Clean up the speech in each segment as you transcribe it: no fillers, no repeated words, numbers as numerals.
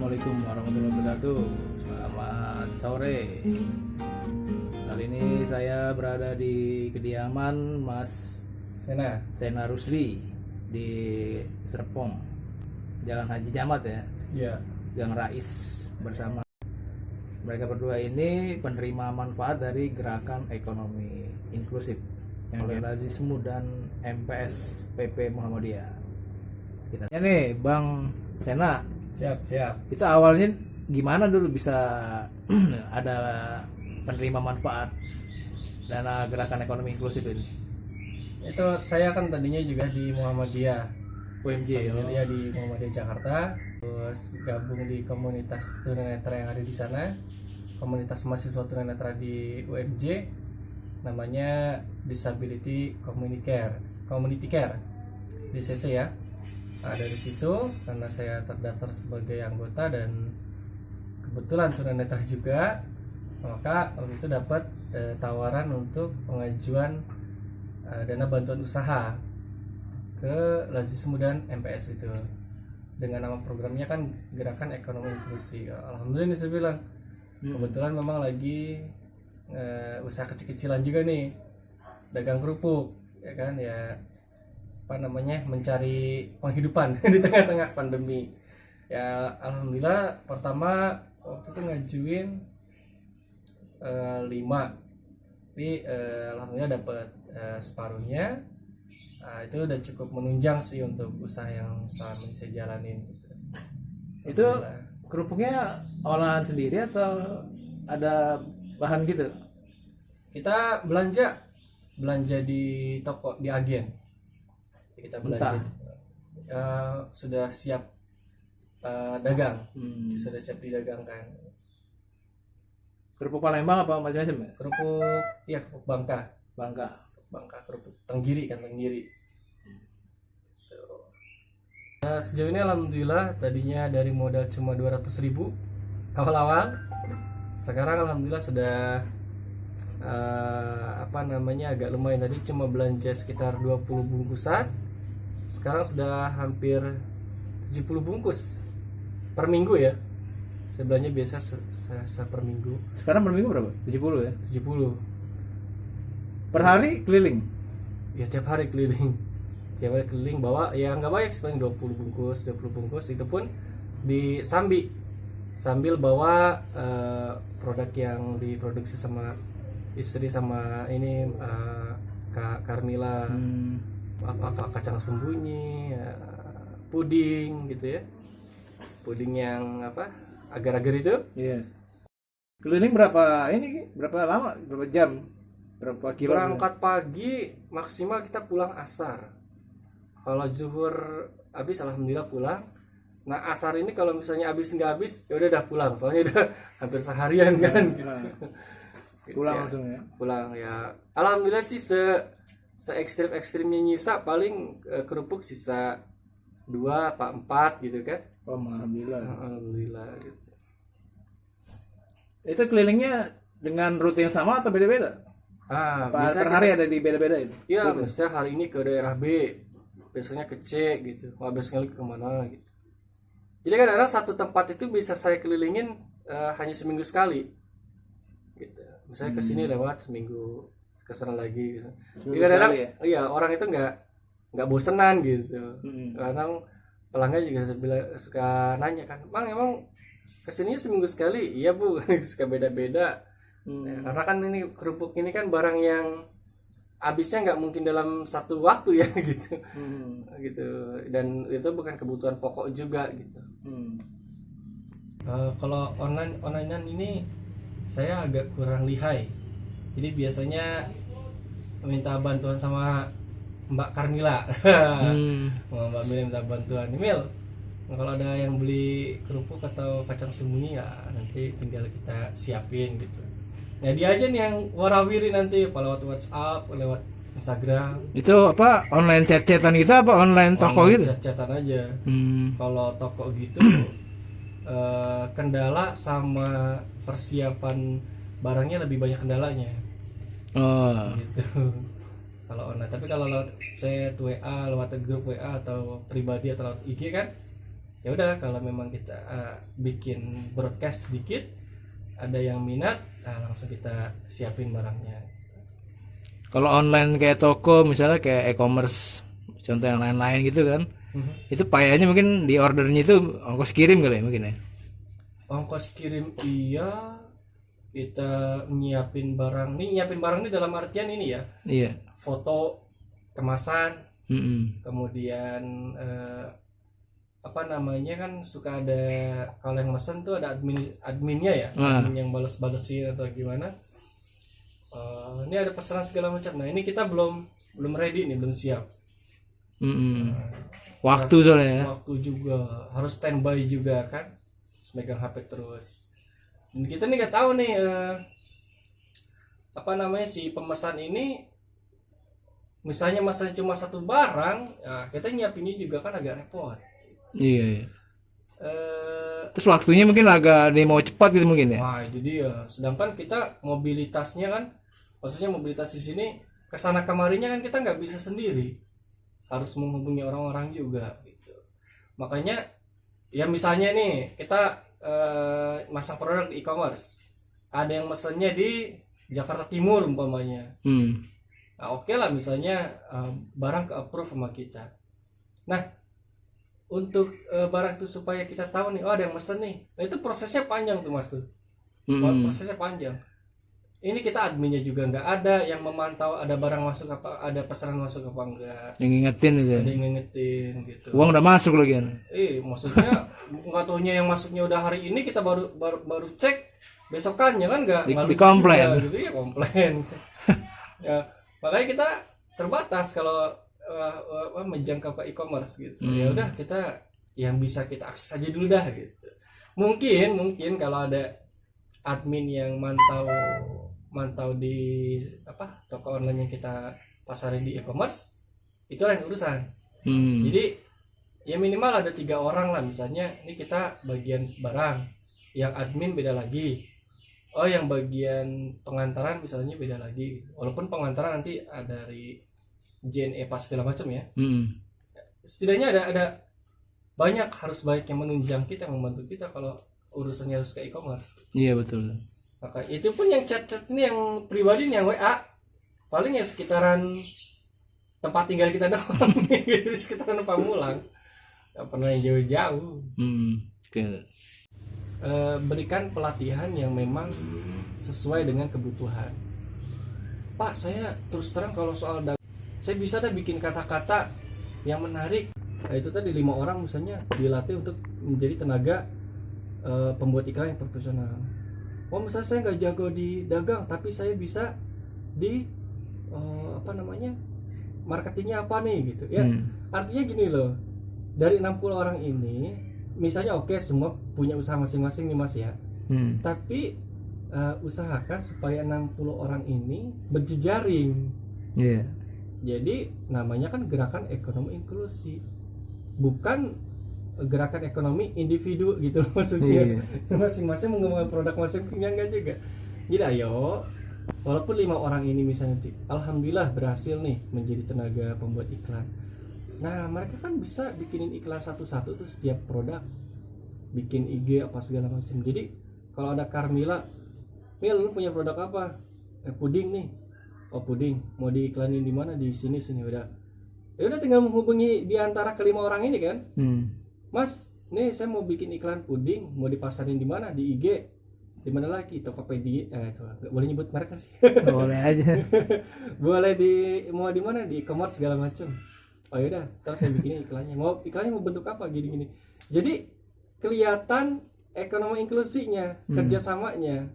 Assalamualaikum warahmatullahi wabarakatuh. Selamat sore. Kali ini saya berada di kediaman Mas Sena Rusli di Serpong, Jalan Haji Jamat ya. Iya. Gang Rais bersama mereka berdua ini penerima manfaat dari gerakan ekonomi inklusif yang oleh Lazismu dan MPS PP Muhammadiyah. Kita ini Bang Sena. Siap. Itu awalnya gimana dulu bisa ada penerima manfaat dana gerakan ekonomi inklusif ini? Itu saya kan tadinya juga di Muhammadiyah. UMJ Ya di Muhammadiyah Jakarta. Terus gabung di komunitas tunanetra yang ada di sana. Komunitas mahasiswa tunanetra di UMJ. Namanya Disability Community Care. DCC ya. Nah, dari situ karena saya terdaftar sebagai anggota dan kebetulan tunanetra juga, maka waktu itu dapat tawaran untuk pengajuan dana bantuan usaha ke Lazismu dan MPS itu dengan nama programnya kan Gerakan Ekonomi Inklusi. Alhamdulillah nih saya bilang kebetulan memang lagi usaha kecil-kecilan juga nih, dagang kerupuk ya kan ya, mencari penghidupan di tengah-tengah pandemi ya. Alhamdulillah pertama waktu itu ngajuin 5, tapi alhamdulillah dapat separuhnya. Itu udah cukup menunjang sih untuk usaha yang selama ini saya jalanin gitu. Itu kerupuknya olahan sendiri atau ada bahan gitu? Kita belanja di toko, di agen. Kita belanja sudah siap dagang, sudah siap didagangkan. Kerupuk Palembang apa macam-macam ya? Kerupuk Bangka, kerupuk tenggiri. Sejauh ini alhamdulillah tadinya dari modal cuma 200.000 awal-awal, sekarang alhamdulillah sudah agak lumayan. Tadi cuma belanja sekitar 20 bungkusan, sekarang sudah hampir 70 bungkus per minggu ya. Saya belanja biasa per minggu. Sekarang per minggu berapa? 70 ya? 70 per hari keliling? Ya tiap hari keliling bawa ya nggak banyak, paling 20 bungkus. Itu pun di sambil bawa produk yang diproduksi sama istri sama ini Kak Carmila, apa kacang sembunyi, puding gitu ya, puding yang agar-agar itu. Iya. Keliling berapa lama, berapa jam, berapa kilo? Berangkat pagi maksimal kita pulang asar. Kalau zuhur habis alhamdulillah pulang. Nah asar ini kalau misalnya nggak habis ya udah pulang, soalnya udah hampir seharian kan gitu. Pulang ya, langsung ya? Pulang ya. Alhamdulillah sih se ekstrimnya nyisa paling kerupuk sisa 2 apa 4 gitu kan. Oh alhamdulillah gitu. Itu kelilingnya dengan rute yang sama atau beda-beda? Per hari ada di beda-beda itu? Iya, misalnya hari ini ke daerah B, biasanya ke C gitu, besok kali ke mana gitu. Jadi kadang-kadang satu tempat itu bisa saya kelilingin hanya seminggu sekali gitu. Misalnya ke sini lewat seminggu, ke sana lagi gitu. Jadi kadang-kadang iya, orang itu nggak bosenan gitu. Kadang pelanggan juga suka nanya kan, "Bang, emang kesininya seminggu sekali?" "Iya Bu," suka beda-beda. Ya, karena kan ini kerupuk ini kan barang yang habisnya nggak mungkin dalam satu waktu ya gitu. Gitu, dan itu bukan kebutuhan pokok juga gitu. Kalau onlinean ini saya agak kurang lihai, jadi biasanya minta bantuan sama Mbak Carmila. Mbak Mil minta bantuan, Mil, kalau ada yang beli kerupuk atau kacang sembunyi ya nanti tinggal kita siapin gitu. Nah dia aja nih yang warawiri nanti lewat WhatsApp, lewat Instagram. Itu online chat-chatan gitu apa online toko gitu? Chat-chatan aja. Kalau toko gitu kendala sama persiapan barangnya lebih banyak kendalanya. Gitu. Kalau online, tapi kalau lewat chat WA, lewat grup WA atau pribadi atau lewat IG kan ya udah kalau memang kita bikin broadcast sedikit, ada yang minat, langsung kita siapin barangnya. Kalau online kayak toko misalnya kayak e-commerce contoh yang lain-lain gitu kan, itu payahnya mungkin di ordernya itu ongkos kirim kali ya mungkin ya. Ongkos kirim iya, kita nyiapin barang ini dalam artian ini ya, Iya. foto kemasan, Mm-mm. kemudian apa namanya kan suka ada, kalau yang mesen tuh ada adminnya ya, admin yang bales-balesin atau gimana. Ini ada pesanan segala macam. Nah ini kita belum ready nih, belum siap. Mm-mm. Waktu soalnya ya. Waktu juga harus standby juga kan, megang HP terus. Dan kita nih nggak tahu nih apa namanya si pemesan ini, misalnya mesen cuma satu barang, kita nyiapinnya juga kan agak repot. Iya. Terus waktunya mungkin agak nih mau cepat gitu mungkin ya. Wah itu dia. Sedangkan kita mobilitasnya kan, maksudnya mobilitas di sini kesana kemarinya kan kita nggak bisa sendiri, harus menghubungi orang-orang juga gitu. Makanya ya misalnya nih kita masang produk di e-commerce, ada yang mesennya di Jakarta Timur umpamanya. Nah oke lah misalnya barang ke approve sama kita. Nah untuk barang itu supaya kita tahu nih, oh ada yang mesen nih, nah itu prosesnya panjang tuh mas tuh. Prosesnya panjang. Ini kita adminnya juga nggak ada yang memantau ada barang masuk apa, ada pesanan masuk apa enggak, Yang ngingetin gitu. ada yang ngingetin gitu. Uang udah masuk lagi kan. Maksudnya nggak taunya yang masuknya udah hari ini, kita baru cek besokannya kan nggak Di komplain gitu ya, komplain. Ya makanya kita terbatas kalau menjangkau ke e-commerce gitu. Ya udah kita yang bisa kita akses aja dulu dah gitu. Mungkin kalau ada admin yang mantau di toko online yang kita pasarin di e-commerce, itu lain urusan. Jadi ya minimal ada 3 orang lah, misalnya ini kita bagian barang, yang admin beda lagi, yang bagian pengantaran misalnya beda lagi, walaupun pengantaran nanti ada dari JNE pas segala macam ya. Setidaknya ada harus banyak yang menunjang kita, yang membantu kita kalau urusannya harus ke e-commerce. Iya betul. Maka itu pun yang chat ini yang pribadi yang WA paling ya sekitaran tempat tinggal kita doang. Sekitaran Pamulang, nggak pernah yang jauh-jauh. Okay. Berikan pelatihan yang memang sesuai dengan kebutuhan. Pak, saya terus terang kalau soal saya bisa bikin kata-kata yang menarik. Nah, itu tadi 5 orang misalnya dilatih untuk menjadi tenaga pembuat iklan yang profesional. Misalnya saya nggak jago di dagang, tapi saya bisa di marketingnya apa nih gitu ya. Artinya gini loh, dari 60 orang ini misalnya semua punya usaha masing-masing nih mas ya. Tapi usahakan supaya 60 orang ini berjejaring. Jadi namanya kan gerakan ekonomi inklusi, bukan gerakan ekonomi individu gitu maksudnya. Masing-masing mengembangkan produk masing-masing, enggak juga. Jadi ayo, walaupun 5 orang ini misalnya alhamdulillah berhasil nih menjadi tenaga pembuat iklan, nah mereka kan bisa bikinin iklan satu-satu tuh setiap produk, bikin IG apa segala macam. Jadi kalau ada Carmila, Mil lu punya produk apa? Puding nih. Puding mau diiklanin di mana? Di sini udah. Ya udah tinggal menghubungi di antara kelima orang ini kan. Mas, nih saya mau bikin iklan puding, mau dipasarin di mana? Di IG. Di mana lagi? Tokopedia. Boleh nyebut mereka sih. Boleh aja. Boleh mau di mana? Di e-commerce segala macam. Ya udah, terus saya bikin iklannya. Iklannya mau bentuk apa? Gini-gini. Jadi kelihatan ekonomi inklusinya, kerjasamanya,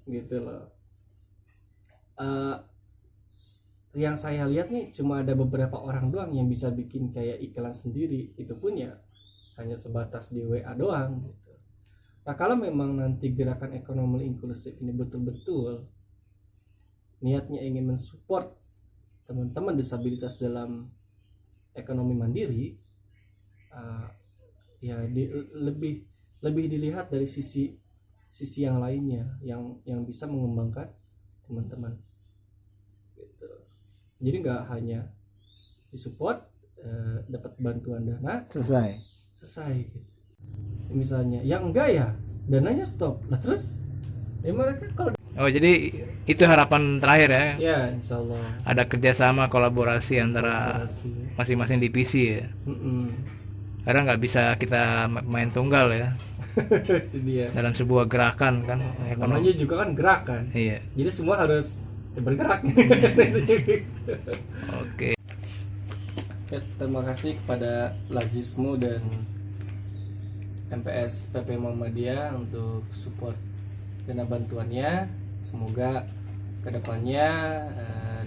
gitu loh. Yang saya lihat nih cuma ada beberapa orang doang yang bisa bikin kayak iklan sendiri. Itu pun ya hanya sebatas di WA doang gitu. Nah kalau memang nanti gerakan ekonomi inklusif ini betul-betul niatnya ingin mensupport teman-teman disabilitas dalam ekonomi mandiri, ya lebih dilihat dari sisi yang lainnya yang bisa mengembangkan teman-teman gitu. Jadi nggak hanya disupport, dapat bantuan dana selesai gitu. misalnya, yang enggak ya dananya stop lah, terus ya mereka kalau Oh, jadi itu harapan terakhir ya. ya insya Allah Ada kerjasama kolaborasi antara kolaborasi. masing-masing divisi ya. Mm-mm. Karena nggak bisa kita main tunggal ya Itu dia. dalam sebuah gerakan kan. Namanya juga kan gerakan. Iya. Jadi semua harus bergerak. Oke. Ya, terima kasih kepada Lazismu dan MPS PP Muhammadiyah untuk support dana bantuannya. Semoga kedepannya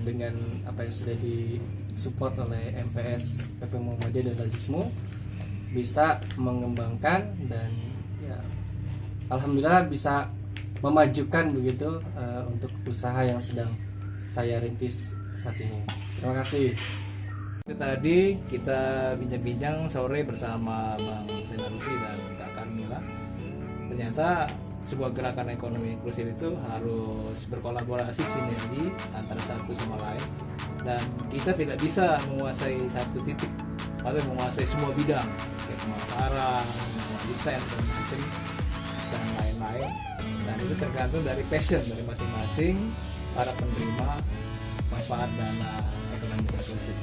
dengan apa yang sudah disupport oleh MPS PP Muhammadiyah dan Lazismu bisa mengembangkan dan ya alhamdulillah bisa memajukan begitu untuk usaha yang sedang saya rintis saat ini. Terima kasih. Itu tadi kita bincang-bincang sore bersama Bang Senarusi dan Kak Carmila. Ternyata sebuah gerakan ekonomi inklusif itu harus berkolaborasi, sinergi antara satu sama lain, dan kita tidak bisa menguasai satu titik atau menguasai semua bidang kayak pemasaran, desain dan lain-lain, dan itu tergantung dari passion dari masing-masing para penerima manfaat dana ekonomi inklusif.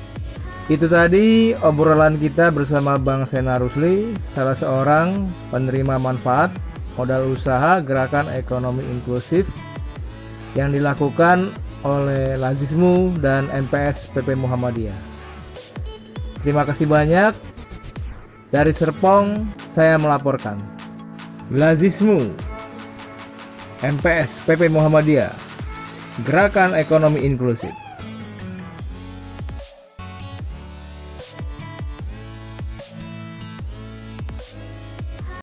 Itu tadi obrolan kita bersama Bang Sena Rusli, salah seorang penerima manfaat modal usaha gerakan ekonomi inklusif yang dilakukan oleh Lazismu dan MPS PP Muhammadiyah. Terima kasih banyak. Dari Serpong saya melaporkan. Lazismu, MPS PP Muhammadiyah, gerakan ekonomi inklusif.